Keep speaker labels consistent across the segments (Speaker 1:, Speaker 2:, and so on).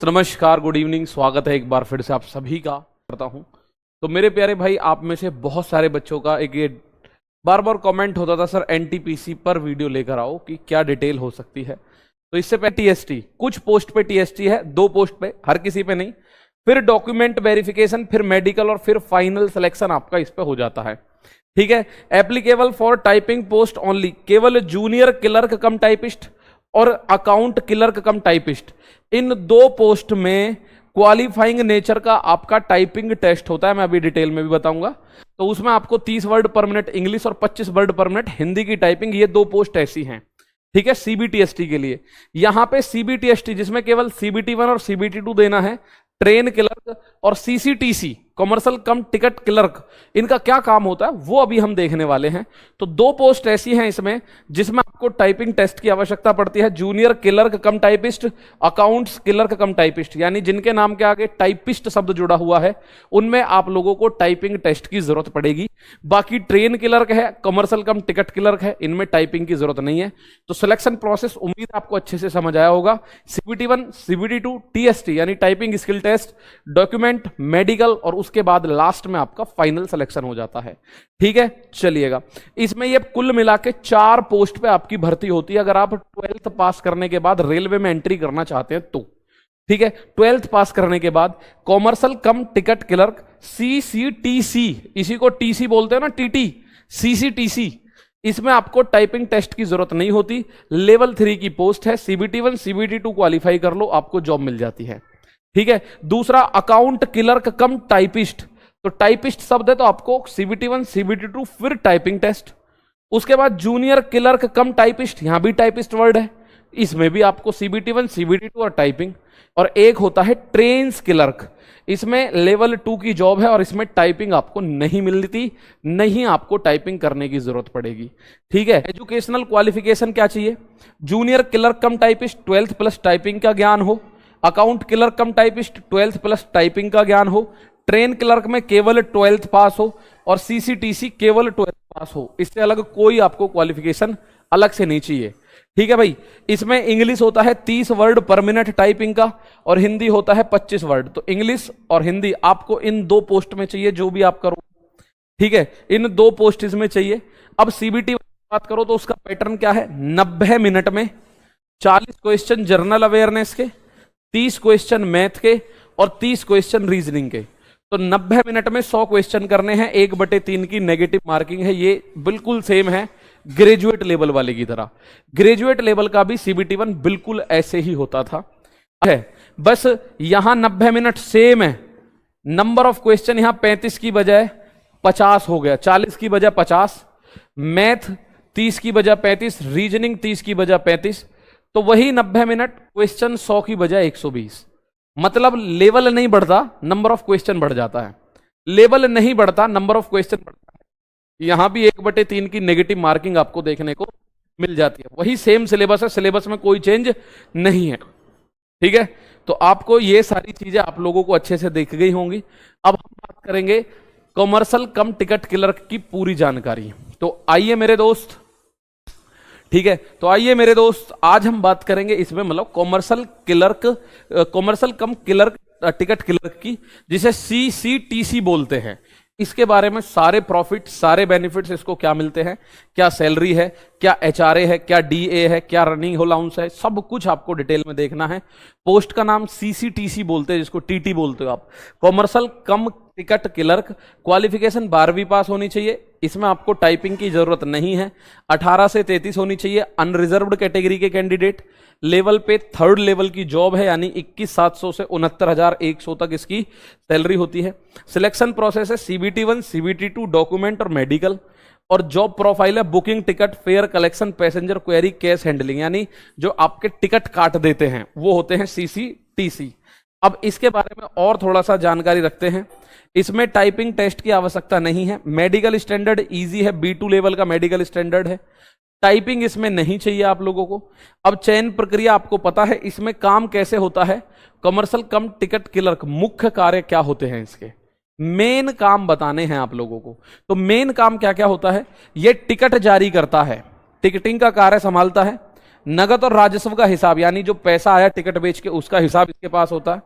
Speaker 1: नमस्कार, good evening. स्वागत है एक बार फिर से आप सभी का करता हूं। तो मेरे प्यारे भाई, आप में से बहुत सारे बच्चों का एक ये बार बार कमेंट होता था, सर एनटीपीसी पर वीडियो लेकर आओ कि क्या डिटेल हो सकती है। तो इससे पहले टीएसटी, कुछ पोस्ट पे टीएसटी है, 2 पोस्ट पे, हर किसी पे नहीं। फिर डॉक्यूमेंट वेरिफिकेशन, फिर मेडिकल और फिर फाइनल सिलेक्शन आपका इस पे हो जाता है। ठीक है। Applicable for typing post only, केवल जूनियर क्लर्क कम टाइपिस्ट और अकाउंट क्लर्क कम टाइपिस्ट, इन 2 पोस्ट में क्वालिफाइंग नेचर का आपका टाइपिंग टेस्ट होता है। मैं अभी डिटेल में भी बताऊंगा। तो उसमें आपको 30 वर्ड पर मिनट इंग्लिश और 25 वर्ड पर मिनट हिंदी की टाइपिंग, ये 2 पोस्ट ऐसी हैं। ठीक है, सीबीटीएसटी के लिए। यहां पे सीबीटीएसटी जिसमें केवल सीबीटी1 और सीबीटी2 देना है, ट्रेन क्लर्क और सीसीटीसी कमर्शियल कम टिकट क्लर्क, इनका क्या काम होता है वो अभी हम देखने वाले हैं। तो 2 पोस्ट ऐसी हैं इसमें जिसमें आपको टाइपिंग टेस्ट की आवश्यकता पड़ती है। Junior clerk cum typist, accounts clerk cum typist, यानी जिनके नाम के आगे टाइपिस्ट शब्द जुड़ा हुआ है, उनमें आप लोगों को टाइपिंग टेस्ट की जरूरत पड़ेगी। बाकी ट्रेन क्लर्क है, कमर्शियल कम टिकट क्लर्क है, इनमें टाइपिंग की जरूरत नहीं है। तो सिलेक्शन प्रोसेस उम्मीद आपको अच्छे से समझ आया होगा। सीबीटी1, सीबीटी2, टीएसटी यानी typing skill test, document, medical और उसके बाद लास्ट में आपका फाइनल सिलेक्शन हो जाता है। ठीक है, चलिएगा। इसमें ये कुल मिला के 4 पोस्ट पे आपकी भर्ती होती है अगर आप 12th पास करने के बाद रेलवे में एंट्री करना चाहते हैं तो। ठीक है, 12th पास करने के बाद कॉमर्शियल कम टिकट क्लर्क, सीसीटीसी, इसी को टीसी बोलते हैं ना, टीटी, सीसीटीसी, इसमें आपको टाइपिंग टेस्ट की जरूरत नहीं होती। लेवल 3 की पोस्ट है। सीबीटी1, सीबीटी2 क्वालिफाई कर लो, आपको जॉब मिल जाती है। ठीक है। दूसरा अकाउंट क्लर्क कम टाइपिस्ट, तो टाइपिस्ट शब्द है तो आपको सीबीटी1, सीबीटी2 फिर टाइपिंग टेस्ट। उसके बाद जूनियर क्लर्क कम टाइपिस्ट, यहां भी टाइपिस्ट वर्ड है, इसमें भी आपको सीबीटी1, सीबीटी2 और टाइपिंग। और एक होता है ट्रेन्स क्लर्क, इसमें लेवल 2 की जॉब है और इसमें टाइपिंग आपको नहीं मिलती, नहीं आपको टाइपिंग करने की जरूरत पड़ेगी। ठीक है। एजुकेशनल क्वालिफिकेशन क्या चाहिए? Junior clerk cum typist 12th plus typing का ज्ञान हो, account clerk cum typist 12th plus typing का ज्ञान हो, ट्रेन क्लर्क में केवल 12th पास हो और सीसीटीसी केवल 12th पास हो। इससे अलग कोई आपको क्वालिफिकेशन अलग से नहीं चाहिए। ठीक है भाई। इसमें इंग्लिश होता है 30 वर्ड पर मिनट टाइपिंग का और हिंदी होता है 25 वर्ड। तो इंग्लिश और हिंदी आपको इन 2 पोस्ट में चाहिए, जो भी आप करो। ठीक है, इन 2 पोस्ट इसमें चाहिए। अब सीबीटी बात करो तो उसका पैटर्न क्या है? 90 मिनट में 40 क्वेश्चन जनरल अवेयरनेस के, 30 क्वेश्चन मैथ के और 30 क्वेश्चन रीजनिंग के। तो 90 मिनट में 100 क्वेश्चन करने हैं। 1/3 की नेगेटिव मार्किंग है। ये बिल्कुल सेम है ग्रेजुएट लेवल वाले की तरह। ग्रेजुएट लेवल का भी सीबीटी1 बिल्कुल ऐसे ही होता था है, बस यहां 90 मिनट सेम है। नंबर ऑफ क्वेश्चन यहां 35 की बजाय 50 हो गया, 40 की बजाय 50, मैथ 30 की बजाय 35, रीजनिंग 30 की बजाय 35। तो वही 90 मिनट, क्वेश्चन 100 की बजाय 120। मतलब लेवल नहीं बढ़ता, नंबर ऑफ क्वेश्चन बढ़ जाता है। लेवल नहीं बढ़ता, नंबर ऑफ क्वेश्चन बढ़ता है। यहां भी 1/3 की नेगेटिव मार्किंग आपको देखने को मिल जाती है। वही सेम सिलेबस है, सिलेबस में कोई चेंज नहीं है। ठीक है। तो आपको ये सारी चीजें आप लोगों को अच्छे से दिख गई होंगी। अब हम बात करेंगे कॉमर्शियल कम टिकट क्लर्क की पूरी जानकारी। तो आइए मेरे दोस्त, ठीक है, तो आइए मेरे दोस्त, आज हम बात करेंगे इसमें मतलब कॉमर्शियल क्लर्क, कॉमर्शियल कम क्लर्क टिकट क्लर्क की, जिसे सीसीटीसी बोलते हैं। इसके बारे में सारे प्रॉफिट, सारे बेनिफिट्स इसको क्या मिलते हैं, क्या सैलरी है, क्या एचआरए है, क्या डीए है, क्या रनिंग अलाउंस है, सब कुछ आपको डिटेल में देखना है। पोस्ट का नाम सीसीटीसी बोलते हैं, जिसको टीटी बोलते हो आप, कॉमर्शियल कम टिकट क्लर्क। क्वालिफिकेशन 12वीं पास होनी चाहिए। इसमें आपको टाइपिंग की जरूरत नहीं है। 18 से 33 होनी चाहिए। अनरिजर्व्ड कैटेगरी के कैंडिडेट। लेवल पे 3rd लेवल की जॉब है, यानी 21,700 से 69,100 तक इसकी सैलरी होती है। सिलेक्शन प्रोसेस है सीबीटी1, सीबीटी2, डॉक्यूमेंट और मेडिकल। और जॉब प्रोफाइल है booking ticket, fair collection, passenger query, cash handling, यानी जो आपके टिकट काट देते हैं वो होते हैं सीसीटीसी। अब इसके बारे में और थोड़ा सा जानकारी रखते हैं। इसमें टाइपिंग टेस्ट की आवश्यकता नहीं है। मेडिकल स्टैंडर्ड इजी है, B2 लेवल का मेडिकल स्टैंडर्ड है। टाइपिंग इसमें नहीं चाहिए आप लोगों को। अब चयन प्रक्रिया आपको पता है, इसमें काम कैसे होता है। कमर्शियल कम टिकट क्लर्क, मुख्य कार्य क्या होते हैं इसके, मेन काम बताने हैं आप लोगों को। तो मेन काम क्या क्या होता है, ये टिकट जारी करता है, टिकटिंग का कार्य संभालता है, नगद और राजस्व का हिसाब, यानी जो पैसा आया टिकट बेच के उसका हिसाब इसके पास होता है।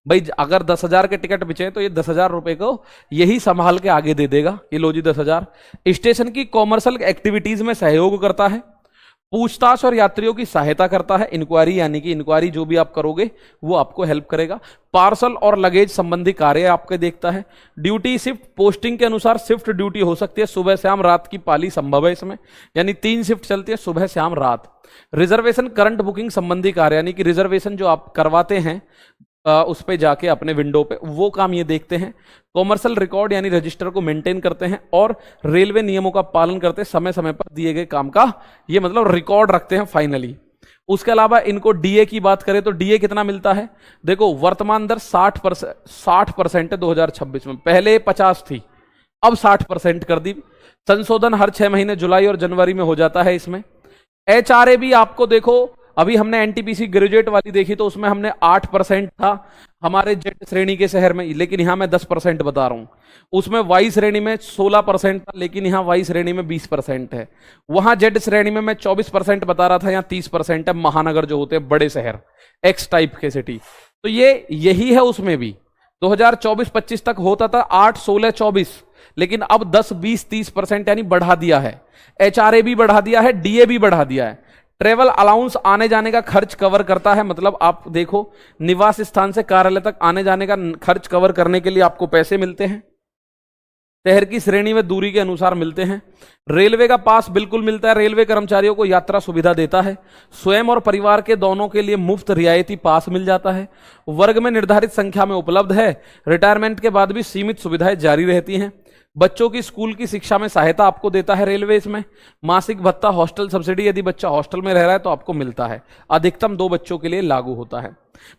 Speaker 1: भाई अगर 10,000 के टिकट बिचे तो ये 10,000 रुपए को यही संभाल के आगे दे देगा, ये लो जी 10,000। स्टेशन की कॉमर्शियल एक्टिविटीज में सहयोग करता है, पूछताछ और यात्रियों की सहायता करता है, इंक्वायरी यानी कि इंक्वायरी जो भी आप करोगे वो आपको हेल्प करेगा, पार्सल और लगेज संबंधी कार्य आपके देखता है। ड्यूटी शिफ्ट, पोस्टिंग के अनुसार शिफ्ट ड्यूटी हो सकती है, सुबह शाम रात की पाली संभव है इसमें, यानी 3 शिफ्ट चलती है, सुबह शाम रात। रिजर्वेशन करंट बुकिंग संबंधी कार्य, यानी कि रिजर्वेशन जो आप करवाते हैं उस पे जाके अपने विंडो पे, वो काम ये देखते हैं। कॉमर्शियल रिकॉर्ड यानी रजिस्टर को मेंटेन करते हैं, और रेलवे नियमों का पालन करते हैं, समय समय पर दिए गए काम का ये मतलब रिकॉर्ड रखते हैं फाइनली। उसके अलावा इनको डीए की बात करें तो डीए कितना मिलता है, देखो वर्तमान दर 60% है 2026 में, पहले 50 थी अब 60% कर दी। संशोधन हर 6 महीने जुलाई और जनवरी में हो जाता है इसमें। एचआरए भी आपको देखो, अभी हमने एनटीपीसी ग्रेजुएट वाली देखी तो उसमें हमने 8% था हमारे जेड श्रेणी के शहर में, लेकिन यहां मैं 10% बता रहा हूं। उसमें वाई श्रेणी में 16% था, लेकिन यहां वाई श्रेणी में 20% है। वहां जेड श्रेणी में मैं 24% बता रहा था, यहां 30% है। महानगर जो होते हैं बड़े शहर, एक्स टाइप के सिटी, तो ये यही है। उसमें भी 2024-25 तक होता था 8, 16, 24, लेकिन अब 10, 20, 30% यानी बढ़ा दिया है। एचआरए भी बढ़ा दिया है, डीए भी बढ़ा दिया है। ट्रेवल अलाउंस आने जाने का खर्च कवर करता है, मतलब आप देखो निवास स्थान से कार्यालय तक आने जाने का खर्च कवर करने के लिए आपको पैसे मिलते हैं, शहर की श्रेणी में दूरी के अनुसार मिलते हैं। रेलवे का पास बिल्कुल मिलता है, रेलवे कर्मचारियों को यात्रा सुविधा देता है। स्वयं और परिवार के दोनों के लिए मुफ्त रियायती पास मिल जाता है, वर्ग में निर्धारित संख्या में उपलब्ध है। रिटायरमेंट के बाद भी सीमित सुविधाएं जारी रहती हैं। बच्चों की स्कूल की शिक्षा में सहायता आपको देता है रेलवे इसमें। मासिक भत्ता, हॉस्टल सब्सिडी, यदि बच्चा हॉस्टल में रह रहा है तो आपको मिलता है, अधिकतम 2 बच्चों के लिए लागू होता है।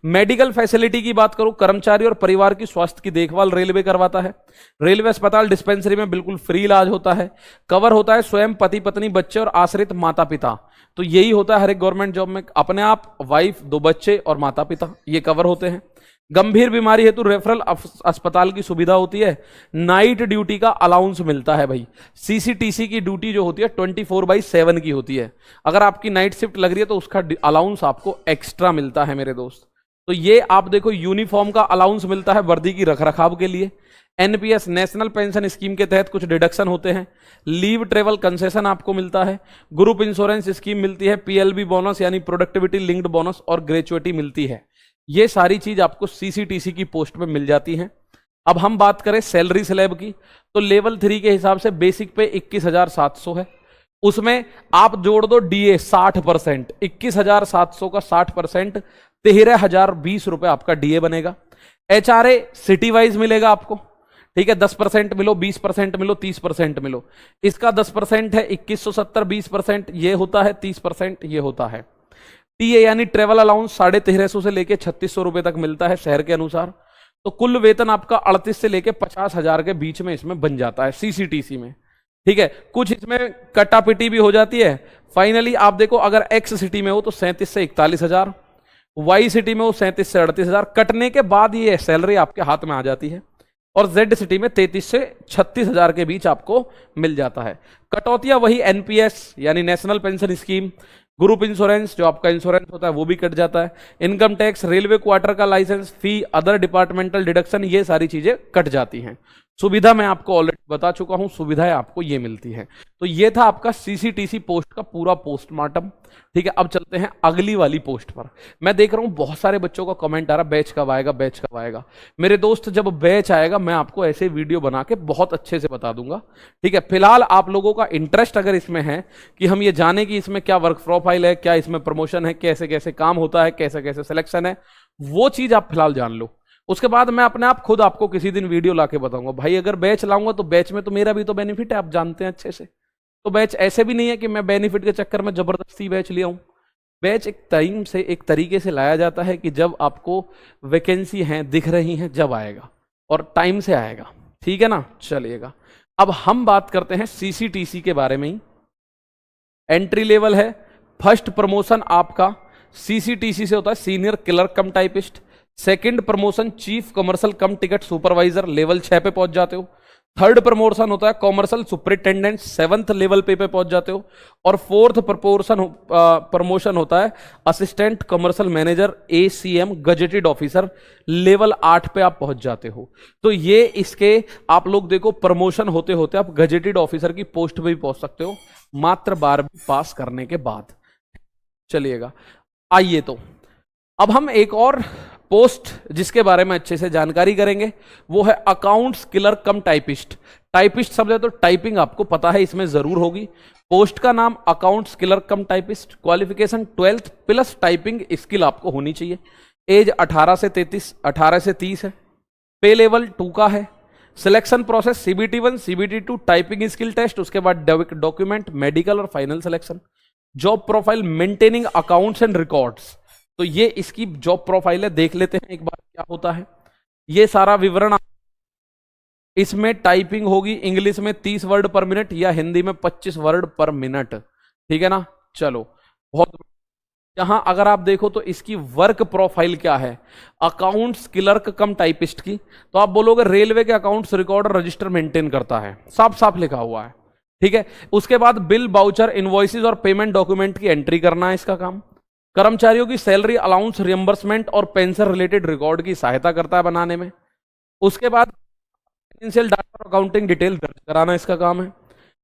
Speaker 1: मेडिकल फैसिलिटी की बात करूं, कर्मचारी और परिवार की स्वास्थ्य की देखभाल रेलवे करवाता है। रेलवे अस्पताल डिस्पेंसरी में बिल्कुल फ्री इलाज होता है। कवर होता है स्वयं, पति पत्नी, बच्चे और आश्रित माता पिता, तो यही होता है हर एक गवर्नमेंट जॉब में, अपने आप, वाइफ, 2 बच्चे और माता पिता, ये कवर होते हैं। गंभीर बीमारी हेतु रेफरल अस्पताल की सुविधा होती है। नाइट ड्यूटी का अलाउंस मिलता है भाई। सीसीटीसी की ड्यूटी जो होती है 24/7 की होती है, अगर आपकी नाइट शिफ्ट लग रही है तो उसका अलाउंस आपको एक्स्ट्रा मिलता है मेरे दोस्त। तो ये आप देखो, यूनिफॉर्म का अलाउंस मिलता है वर्दी की रखरखाव के लिए। एनपीएस नेशनल पेंशन स्कीम के तहत कुछ डिडक्शन होते हैं। लीव ट्रेवल कंसेशन आपको मिलता है। ग्रुप इंश्योरेंस स्कीम मिलती है। पीएलबी बोनस यानी प्रोडक्टिविटी लिंक्ड बोनस और ग्रेचुइटी मिलती है। ये सारी चीज आपको सीसीटीसी की पोस्ट में मिल जाती हैं। अब हम बात करें सैलरी स्लैब की, तो लेवल 3 के हिसाब से बेसिक पे 21,700 है, उसमें आप जोड़ दो डीए 60%, 21,700 का 60% 13,020 रुपए आपका डीए बनेगा। एचआरए सिटी वाइज मिलेगा आपको, ठीक है, 10% मिलो, 20% मिलो, 30% मिलो। इसका 10% है 2170, 20% ये होता है, 30% ये होता है। टीए यानी ट्रेवल अलाउंस 1350 से लेके 3600 रुपए तक मिलता है शहर के अनुसार। तो कुल वेतन आपका 38 से लेके 50,000 के बीच में इसमें बन जाता है सीसीटीसी में, ठीक है। कुछ इसमें कटापिटी भी हो जाती है। फाइनली आप देखो, अगर एक्स सिटी में हो तो 37 से 41,000, वाई सिटी में हो 37 से 38,000, कटने के बाद ये सैलरी आपके हाथ में आ जाती है। और जेड सिटी में 33 से 36,000 के बीच आपको मिल जाता है। कटौतियां वही एनपीएस यानी national pension scheme, group insurance जो आपका इंश्योरेंस होता है वो भी कट जाता है, इनकम टैक्स, रेलवे क्वार्टर का लाइसेंस फी, अदर डिपार्टमेंटल डिडक्शन, ये सारी चीजें कट जाती हैं। सुविधा मैं आपको ऑलरेडी बता चुका हूं, सुविधाएं आपको ये मिलती हैं। तो ये था आपका सीसीटीसी पोस्ट का पूरा पोस्टमार्टम, ठीक है। अब चलते हैं अगली वाली पोस्ट पर। मैं देख रहा हूं बहुत सारे बच्चों का कमेंट आ रहा है, बैच कब आएगा, बैच कब आएगा। मेरे दोस्त, जब बैच आएगा मैं आपको ऐसे वीडियो बना के बहुत अच्छे से बता दूंगा, ठीक है। फिलहाल आप लोगों का इंटरेस्ट अगर इसमें है कि हम ये जाने कि इसमें क्या वर्क प्रोफाइल है, क्या इसमें प्रमोशन है, कैसे कैसे काम होता है, कैसे कैसे सिलेक्शन है, वो चीज आप फिलहाल जान लो। उसके बाद मैं अपने आप खुद आपको किसी दिन वीडियो लाके बताऊंगा। भाई अगर बैच लाऊंगा तो बैच में तो मेरा भी तो बेनिफिट है, आप जानते हैं अच्छे से। तो बैच ऐसे भी नहीं है कि मैं बेनिफिट के चक्कर में जबरदस्ती बैच ले आऊं। बैच एक टाइम से, एक तरीके से लाया जाता है कि जब आपको वैकेंसी हैं, दिख रही हैं, जब आएगा, और टाइम से आएगा, ठीक है ना। चलिएगा, अब हम बात करते हैं सीसीटीसी के बारे में ही। एंट्री लेवल है, फर्स्ट प्रमोशन आपका सीसीटीसी से होता है senior clerk cum typist. Second promotion chief commercial कम टिकट सुपरवाइजर, लेवल 6 पे पहुंच जाते हो। थर्ड प्रमोशन होता है कॉमर्शियल सुपरिटेंडेंट, 7th लेवल पे पहुंच जाते हो। और फोर्थ प्रमोशन होता है assistant commercial manager, ACM gazetted officer, level 8 पे आप पहुंच जाते हो। तो ये इसके आप लोग देखो प्रमोशन होते होते आप गजेटेड ऑफिसर की पोस्ट पे भी पहुंच सकते हो मात्र 12वीं पास करने के बाद। चलिएगा, आइए तो अब हम एक और पोस्ट जिसके बारे में अच्छे से जानकारी करेंगे, वो है accounts clerk cum typist. Typist शब्द है तो टाइपिंग आपको पता है इसमें जरूर होगी। पोस्ट का नाम accounts clerk cum typist, qualification 12th plus typing skill आपको होनी चाहिए। एज 18 से 30 है। पे लेवल 2 का है। Selection process CBT1 CBT2 typing skill test, उसके बाद डॉक्यूमेंट, मेडिकल और final selection. Job profile maintaining accounts and records, तो ये इसकी जॉब प्रोफाइल है, देख लेते हैं एक बार क्या होता है। ये सारा विवरण इसमें टाइपिंग होगी इंग्लिश में 30 वर्ड पर मिनट या हिंदी में 25 वर्ड पर मिनट, ठीक है ना। चलो, बहुत यहां अगर आप देखो तो इसकी वर्क प्रोफाइल क्या है, अकाउंट्स क्लर्क कम टाइपिस्ट की, तो आप बोलोगे रेलवे के अकाउंट्स रिकॉर्ड और रजिस्टर मेंटेन करता है, साफ साफ लिखा हुआ है, ठीक है। उसके बाद बिल, बाउचर, इनवॉइसेस और पेमेंट डॉक्यूमेंट की एंट्री करना है इसका काम। कर्मचारियों की सैलरी अलाउंस, रियम्बर्समेंट और पेंशन रिलेटेड रिकॉर्ड की सहायता करता है बनाने में। उसके बाद फाइनेंशियल डाटा और अकाउंटिंग डिटेल दर्ज कराना इसका काम है।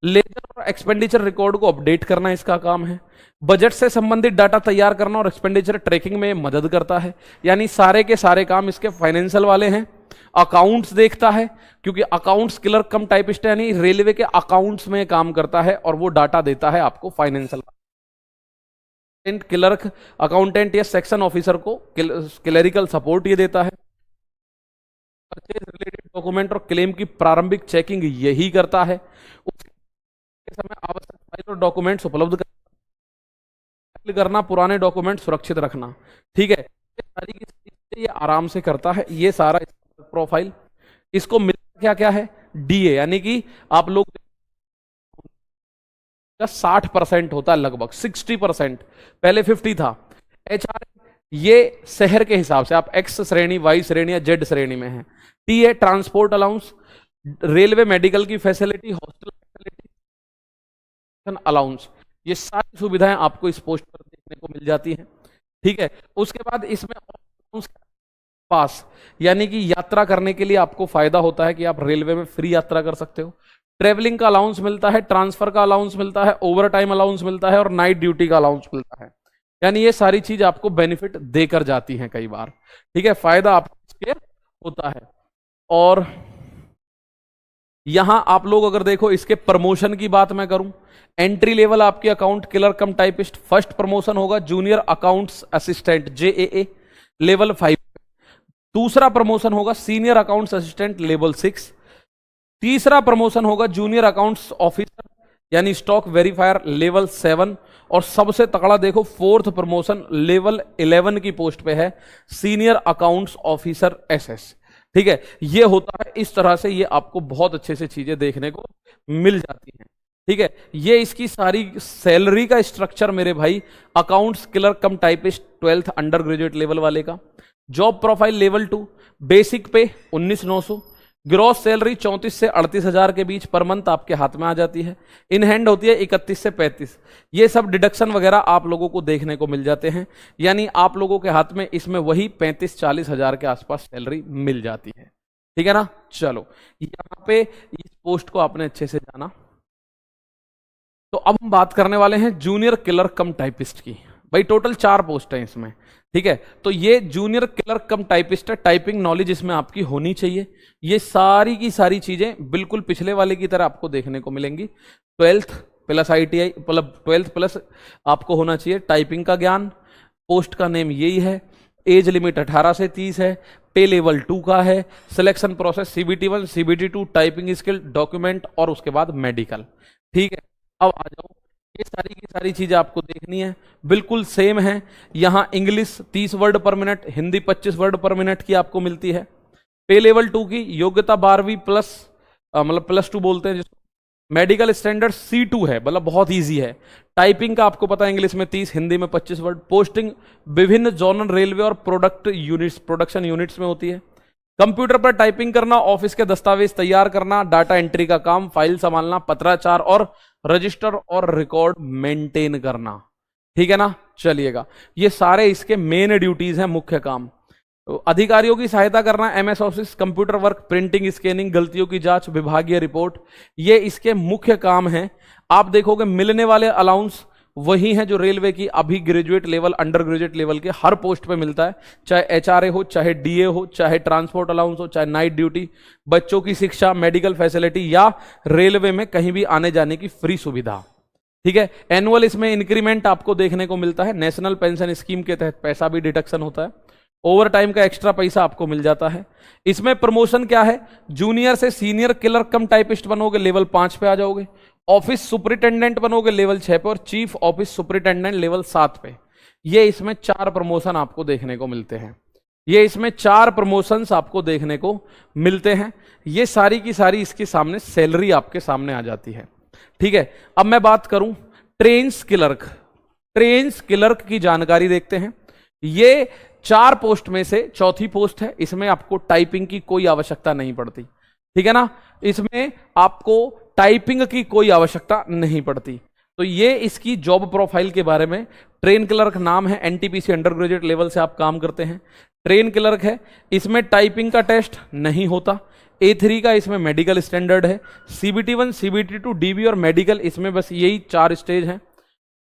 Speaker 1: लेजर और एक्सपेंडिचर रिकॉर्ड को अपडेट करना इसका काम है। बजट से संबंधित डाटा तैयार करना और एक्सपेंडिचर ट्रैकिंग में मदद करता है। यानी सारे के सारे काम इसके फाइनेंशियल वाले हैं। अकाउंट्स देखता है, क्योंकि अकाउंट्स क्लर्क कम टाइपिस्ट यानी रेलवे के अकाउंट्स में काम करता है और वो डाटा देता है आपको फाइनेंशियल। क्लर्क अकाउंटेंट या सेक्शन ऑफिसर को क्लरिकल सपोर्ट ये देता है। परचेज रिलेटेड डॉक्यूमेंट और क्लेम की प्रारंभिक चेकिंग यही करता है। उसके समय आवश्यक फाइल और डॉक्यूमेंट्स उपलब्ध करना, पुराने डॉक्यूमेंट सुरक्षित रखना, ठीक है। सारी की सारी ये आराम से करता है। ये सारा प्रोफाइल इसको मिलता क्या क्या है, DA, यानी कि आप लोग 60% होता है लगभग 60%, पहले 50 था। HR ये शहर के हिसाब से आप X श्रेणी, Y श्रेणी या Z श्रेणी में है। TA transport allowance, railway medical की फैसिलिटी, हॉस्टल फैसिलिटी, अलाउंस, ये सारी सुविधाएं आपको इस पोस्ट पर देखने को मिल जाती हैं, ठीक है। उसके बाद इसमें पास, यानी कि यात्रा करने के लिए आपको फायदा होता है कि आप रेलवे में फ्री यात्रा कर सकते हो। ट्रेवलिंग का अलाउंस मिलता है, ट्रांसफर का अलाउंस मिलता है, ओवर टाइम अलाउंस मिलता है और नाइट ड्यूटी का अलाउंस मिलता है। यानी ये सारी चीज आपको बेनिफिट देकर जाती हैं कई बार, ठीक है, फायदा आपको इसके होता है। और यहां आप लोग अगर देखो इसके प्रमोशन की बात मैं करूं, एंट्री लेवल आपके account clerk cum typist, first promotion होगा junior accounts assistant JAA level 5। दूसरा प्रमोशन होगा सीनियर अकाउंट्स असिस्टेंट लेवल 6। तीसरा प्रमोशन होगा जूनियर अकाउंट्स ऑफिसर यानी स्टॉक वेरीफायर लेवल 7। और सबसे तगड़ा देखो फोर्थ प्रमोशन लेवल 11 की पोस्ट पे है, सीनियर अकाउंट्स ऑफिसर SS, ठीक है। ये होता है इस तरह से, ये आपको बहुत अच्छे से चीजें देखने को मिल जाती हैं, ठीक है। ये इसकी सारी सैलरी का स्ट्रक्चर मेरे भाई, accounts clerk cum typist 12th under graduate level वाले का। जॉब प्रोफाइल लेवल 2, बेसिक पे 19,900, ग्रॉस सैलरी 34 से 38,000 के बीच पर मंथ आपके हाथ में आ जाती है। इन हैंड होती है 31 से 35। ये सब डिडक्शन वगैरह आप लोगों को देखने को मिल जाते हैं, यानी आप लोगों के हाथ में इसमें वही 35-40 हजार के आसपास सैलरी मिल जाती है, ठीक है ना। चलो, यहाँ पे इस पोस्ट को आपने अच्छे से जाना। तो अब हम बात करने वाले हैं जूनियर क्लर्क कम टाइपिस्ट की। भाई टोटल 4 पोस्ट है इसमें, ठीक है। तो ये जूनियर क्लर्क कम टाइपिस्ट है, टाइपिंग नॉलेज इसमें आपकी होनी चाहिए। ये सारी की सारी चीजें बिल्कुल पिछले वाले की तरह आपको देखने को मिलेंगी। 12th प्लस ITI, मतलब 12th प्लस आपको होना चाहिए टाइपिंग का ज्ञान। पोस्ट का नेम यही है। एज लिमिट 18 से 30 है। पे लेवल 2 का है। Selection process CBT1 CBT2 typing skill, document और उसके बाद मेडिकल, ठीक है। अब आ जाओ, ये सारी की सारी चीजें आपको देखनी है, बिल्कुल सेम है। यहां इंग्लिश 30 वर्ड पर मिनट, हिंदी 25 वर्ड पर मिनट की आपको मिलती है। पे लेवल 2 की योग्यता 12वीं प्लस, मतलब +2 बोलते हैं जिसको। मेडिकल स्टैंडर्ड C2 है, मतलब बहुत इजी है। टाइपिंग का आपको पता है इंग्लिश में 30, हिंदी में 25 वर्ड। पोस्टिंग विभिन्न जोनल रेलवे और प्रोडक्शन यूनिट्स में होती है। कंप्यूटर पर टाइपिंग करना, ऑफिस के दस्तावेज तैयार करना, डाटा एंट्री का काम, फाइल संभालना, पत्राचार और रजिस्टर और रिकॉर्ड मेंटेन करना। ठीक है ना, चलिएगा, ये सारे इसके मेन ड्यूटीज हैं, मुख्य काम। तो अधिकारियों की सहायता करना, MS office, computer work, printing, scanning, गलतियों की जांच, विभागीय रिपोर्ट, ये इसके मुख्य काम हैं। आप देखोगे मिलने वाले अलाउंस वही है जो रेलवे की अभी graduate level, under graduate level के हर पोस्ट पे मिलता है, चाहे एचआरए हो, चाहे डीए हो, चाहे ट्रांसपोर्ट अलाउंस हो, चाहे नाइट ड्यूटी, बच्चों की शिक्षा, मेडिकल फैसिलिटी या रेलवे में कहीं भी आने जाने की फ्री सुविधा। ठीक है, एनुअल इसमें इंक्रीमेंट आपको देखने को मिलता है, नेशनल पेंशन स्कीम के तहत पैसा भी डिडक्शन होता है, ओवर टाइम का एक्स्ट्रा पैसा आपको मिल जाता है। इसमें प्रमोशन क्या है, जूनियर से सीनियर क्लर्क कम टाइपिस्ट बनोगे, लेवल 5 पे आ जाओगे, ऑफिस सुपरिटेंडेंट बनोगे लेवल 6 पे, और चीफ ऑफिस सुपरिटेंडेंट लेवल 7 पे। ये इसमें 4 प्रमोशन आपको देखने को मिलते हैं, ये इसमें 4 प्रमोशंस आपको देखने को मिलते हैं। ये सारी की सारी इसके सामने सैलरी आपके सामने आ जाती है। ठीक है, अब मैं बात करूं ट्रेन्स क्लर्क, ट्रेन्स क्लर्क की जानकारी देखते हैं। ये 4 पोस्ट में से चौथी पोस्ट है, इसमें आपको टाइपिंग की कोई आवश्यकता नहीं पड़ती। ठीक है ना, इसमें आपको टाइपिंग की कोई आवश्यकता नहीं पड़ती। तो ये इसकी जॉब प्रोफाइल के बारे में, ट्रेन क्लर्क नाम है, एनटीपीसी अंडर ग्रेजुएट लेवल से आप काम करते हैं, ट्रेन क्लर्क है, इसमें टाइपिंग का टेस्ट नहीं होता, A3 का इसमें मेडिकल स्टैंडर्ड है, CBT1, CBT2, DB और मेडिकल, इसमें बस यही 4 स्टेज हैं।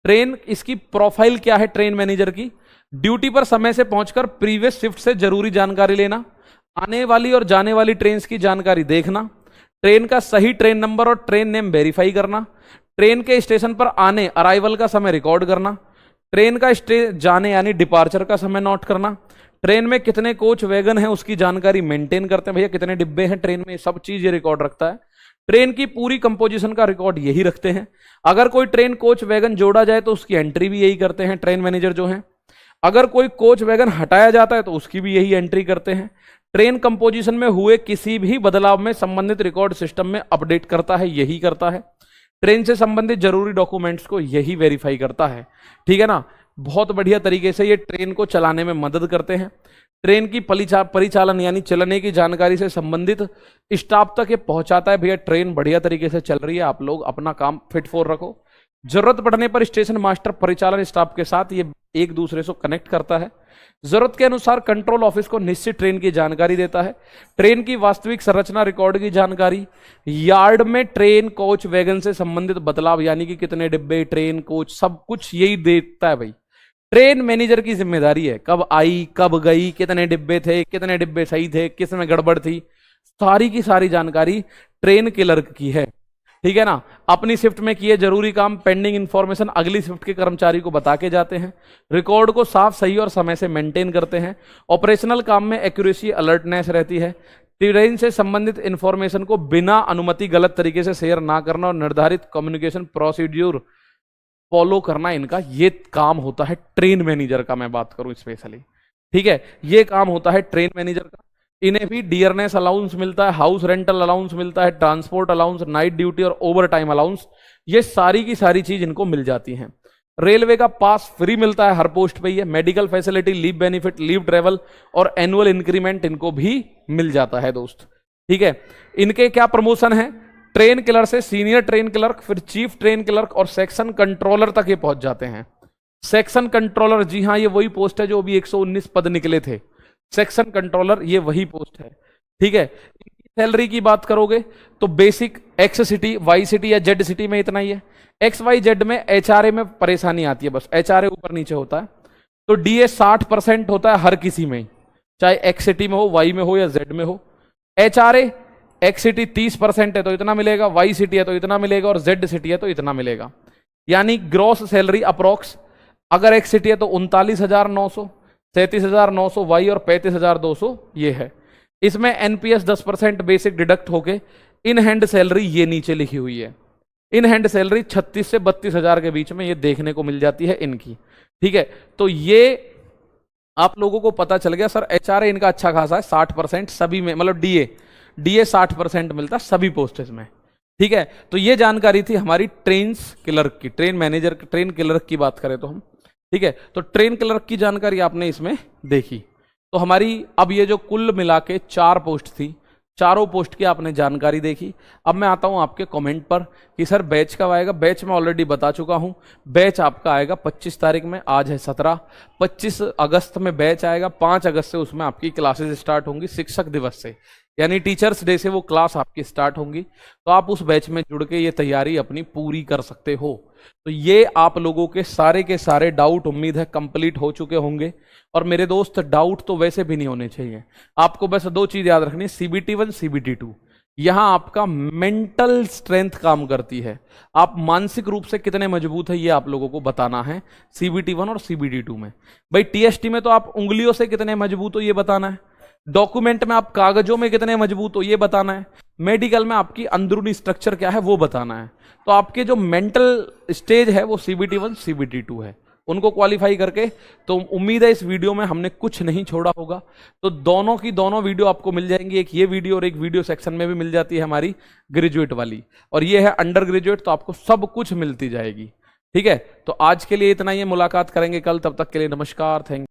Speaker 1: ट्रेन, इसकी प्रोफाइल क्या है ट्रेन मैनेजर की, ड्यूटी पर समय से पहुंचकर प्रीवियस शिफ्ट से जरूरी जानकारी लेना, आने वाली और जाने वाली ट्रेन की जानकारी देखना, ट्रेन का सही ट्रेन नंबर और ट्रेन नेम वेरीफाई करना, ट्रेन के स्टेशन पर आने अराइवल का समय रिकॉर्ड करना, ट्रेन का जाने यानी डिपार्चर का समय नोट करना, ट्रेन में कितने कोच वैगन हैं उसकी जानकारी मेंटेन करते हैं, भैया कितने डिब्बे हैं ट्रेन में, सब चीज ये रिकॉर्ड रखता है। ट्रेन की पूरी कंपोजिशन का रिकॉर्ड यही रखते हैं। अगर कोई ट्रेन कोच वैगन जोड़ा जाए तो उसकी एंट्री भी यही करते हैं ट्रेन मैनेजर जो है। अगर कोई कोच वैगन हटाया जाता है तो उसकी भी यही एंट्री करते हैं। ट्रेन कंपोजिशन में हुए किसी भी बदलाव में संबंधित रिकॉर्ड सिस्टम में अपडेट करता है, यही करता है। ट्रेन से संबंधित जरूरी डॉक्यूमेंट्स को यही वेरीफाई करता है। ठीक है ना, बहुत बढ़िया तरीके से ये ट्रेन को चलाने में मदद करते हैं। ट्रेन की परिचालन यानी चलने की जानकारी से संबंधित स्टाफ तक ये पहुंचाता है, भैया ट्रेन बढ़िया तरीके से चल रही है, आप लोग अपना काम फिट फॉर रखो। जरूरत पड़ने पर स्टेशन मास्टर परिचालन स्टाफ के साथ ये एक दूसरे से कनेक्ट करता है। जरूरत के अनुसार कंट्रोल ऑफिस को निश्चित ट्रेन की जानकारी देता है। ट्रेन की वास्तविक संरचना रिकॉर्ड की जानकारी, यार्ड में ट्रेन कोच वैगन से संबंधित बदलाव यानी कि कितने डिब्बे, ट्रेन कोच, सब कुछ यही देता है। भाई ट्रेन मैनेजर की जिम्मेदारी है, कब आई, कब गई, कितने डिब्बे थे, कितने डिब्बे सही थे, किस में गड़बड़ थी, सारी की सारी जानकारी ट्रेन क्लर्क की है। ठीक है ना, अपनी शिफ्ट में किए जरूरी काम, पेंडिंग इंफॉर्मेशन अगली शिफ्ट के कर्मचारी को बता के जाते हैं। रिकॉर्ड को साफ, सही और समय से मेंटेन करते हैं। ऑपरेशनल काम में एक्यूरेसी, अलर्टनेस रहती है। ट्रेन से संबंधित इंफॉर्मेशन को बिना अनुमति गलत तरीके से शेयर ना करना और निर्धारित कम्युनिकेशन प्रोसीड्यूर फॉलो करना, इनका ये काम होता है ट्रेन मैनेजर का। मैं बात करूं स्पेशली, ठीक है, ये काम होता है ट्रेन मैनेजर का। इन्हें भी डियरनेस अलाउंस मिलता है, हाउस रेंटल अलाउंस मिलता है, ट्रांसपोर्ट अलाउंस, नाइट ड्यूटी और ओवर टाइम अलाउंस, ये सारी की सारी चीज इनको मिल जाती हैं। रेलवे का पास फ्री मिलता है हर पोस्ट पे ही है। Medical facility, leave benefit, leave travel और एनुअल इंक्रीमेंट इनको भी मिल जाता है दोस्त। ठीक है, इनके क्या प्रमोशन है, ट्रेन क्लर्क से सीनियर ट्रेन क्लर्क, फिर चीफ ट्रेन क्लर्क और सेक्शन कंट्रोलर तक ये पहुंच जाते हैं। सेक्शन कंट्रोलर, जी हाँ, ये वही पोस्ट है जो अभी 119 पद निकले थे। सेक्शन कंट्रोलर ये वही पोस्ट है। ठीक है, सैलरी की बात करोगे तो basic X city, Y city या जेड सिटी में इतना ही है। एक्स वाई जेड में एचआरए में परेशानी आती है, बस एचआरए ऊपर नीचे होता है। तो डीए 60% होता है हर किसी में, चाहे एक्स सिटी में हो, वाई में हो या जेड में हो। एचआरए एक्स सिटी 30% है तो इतना मिलेगा, वाई सिटी है तो इतना मिलेगा और जेड सिटी है तो इतना मिलेगा। यानी ग्रॉस सैलरी अप्रोक्स अगर एक्स सिटी है तो 39,900, 37,900 वाई और 35,200 ये है। इसमें एनपीएस 10% बेसिक डिडक्ट होके इन हैंड सैलरी ये नीचे लिखी हुई है। इन हैंड सैलरी 36 से 32,000 के बीच में ये देखने को मिल जाती है इनकी। ठीक है, तो ये आप लोगों को पता चल गया। सर एचआरए इनका अच्छा खासा है, 60% सभी में, मतलब डीए 60% मिलता सभी पोस्टेज में। ठीक है, तो ये जानकारी थी हमारी ट्रेन्स क्लर्क की, ट्रेन मैनेजर, ट्रेन क्लर्क की बात करें तो हम। ठीक है, तो ट्रेन क्लर्क की जानकारी आपने इसमें देखी। तो हमारी अब ये जो कुल मिला के 4 पोस्ट थी, चारों पोस्ट की आपने जानकारी देखी। अब मैं आता हूं आपके कमेंट पर कि सर बैच कब आएगा। बैच मैं ऑलरेडी बता चुका हूं, बैच आपका आएगा 25 तारीख में, आज है 17, 25 अगस्त में बैच आएगा। 5 अगस्त से उसमें आपकी क्लासेस स्टार्ट होंगी, शिक्षक दिवस से, यानी टीचर्स डे से वो क्लास आपकी स्टार्ट होंगी। तो आप उस बैच में जुड़ के ये तैयारी अपनी पूरी कर सकते हो। तो ये आप लोगों के सारे डाउट उम्मीद है कंप्लीट हो चुके होंगे। और मेरे दोस्त, डाउट तो वैसे भी नहीं होने चाहिए, आपको बस 2 चीज याद रखनी, CBT1 CBT2। यहां आपका मेंटल स्ट्रेंथ काम करती है, आप मानसिक रूप से कितने मजबूत है ये आप लोगों को बताना है CBT1 और CBT2 में। भाई TST में तो आप उंगलियों से कितने मजबूत हो ये बताना है, डॉक्यूमेंट में आप कागजों में कितने मजबूत हो ये बताना है, मेडिकल में आपकी अंदरूनी स्ट्रक्चर क्या है वो बताना है। तो आपके जो मेंटल स्टेज है वो CBT1 CBT2 है, उनको क्वालिफाई करके, तो उम्मीद है इस वीडियो में हमने कुछ नहीं छोड़ा होगा। तो दोनों की दोनों वीडियो आपको मिल जाएंगी, एक ये वीडियो और एक वीडियो सेक्शन में भी मिल जाती है हमारी ग्रेजुएट वाली, और ये है अंडर ग्रेजुएट, तो आपको सब कुछ मिलती जाएगी। ठीक है, तो आज के लिए इतना ही है, मुलाकात करेंगे कल, तब तक के लिए नमस्कार, थैंक